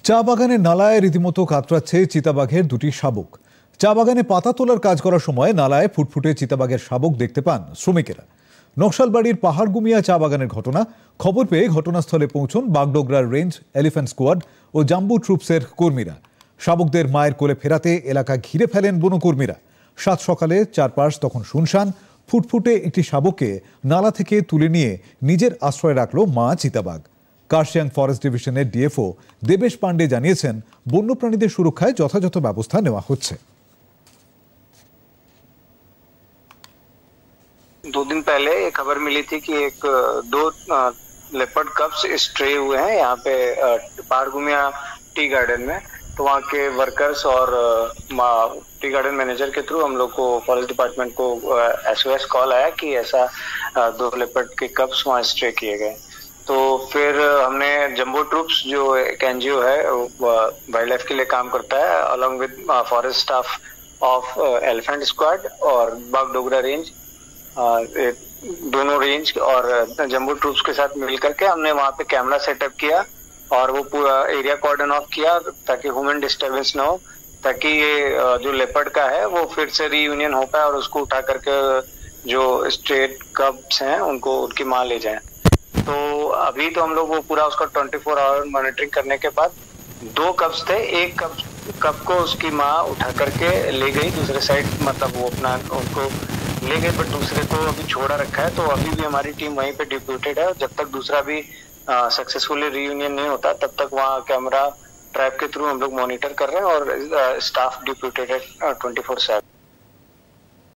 চা বাগানের নালায় রীতিমতো কাতরাচ্ছে চিতাবাঘের দুটি শাবক। চা বাগানে পাতা তোলার কাজ করার সময় নালায় ফুটফুটে চিতাবাঘের শাবক দেখতে পান শ্রমিকেরা। নকশালবাড়ির পাহাড়গুমিয়া চা বাগানের ঘটনা। খবর পেয়ে ঘটনাস্থলে পৌঁছন বাগডোগরার রেঞ্জ এলিফ্যান্ট স্কোয়াড ও জাম্বু ট্রুপসের কর্মীরা। শাবকদের মায়ের কোলে ফেরাতে এলাকা ঘিরে ফেলেন বনকর্মীরা। সাত সকালে চারপাশ তখন শুনশান। ফুটফুটে একটি শাবককে নালা থেকে তুলে নিয়ে নিজের আশ্রয় রাখল মা চিতাবাঘ। কার্শিয়াং ফরেস্ট ডিভিশনের ডিএফও দেবেশ পান্ডে জানিয়েছেন, বন্যপ্রাণীদের সুরক্ষায় যথাযথ ব্যবস্থা নেওয়া হচ্ছে। 2 दिन पहले एक खबर मिली थी कि दो लेपर्ड कप्स स्ट्रे हुए हैं यहाँ पे पाहाड़गुमिया टी गार्डन में। तो वहाँ के वर्कर्स और टी गार्डन मैनेजर के थ्रू हम लोग को फॉरेस्ट डिपार्टमेंट को SOS कॉल आया कि ऐसा 2 लेपर्ड के कप्स वहाँ स्ट्रे किए गए। तो फिर हमने जम्बो ट्रूप्स जो एक NGO है वाइल्ड लाइफ के लिए काम करता है, along with forest staff of elephant squad और बागडोगरा रेंज, दोनों रेंज और जम्बो ट्रूप्स के साथ मिल करके हमने वहाँ पे कैमरा सेटअप किया और वो पूरा एरिया कॉर्डन ऑफ किया ताकि ह्यूमन डिस्टर्बेंस ना हो, ताकि ये जो लेपर्ड का है वो फिर से रीयूनियन हो पाए और उसको उठा करके जो स्ट्रेट कब्स हैं उनको उनकी माँ ले जाए। तो अभी तो हम लोग वो पूरा उसका 24 आवर मॉनिटरिंग करने के बाद 2 कब्स थे, एक कब को उसकी माँ उठा करके ले गई दूसरे साइड, मतलब वो अपना उनको ले गए, पर दूसरे को अभी छोड़ा रखा है। तो अभी भी हमारी टीम वहीं पे डिप्यूटेड है। जब तक दूसरा भी सक्सेसफुली रीयूनियन नहीं होता तब तक वहाँ कैमरा ट्रैप के थ्रू हम लोग मॉनिटर कर रहे हैं और स्टाफ डिप्यूटेड है 24/7।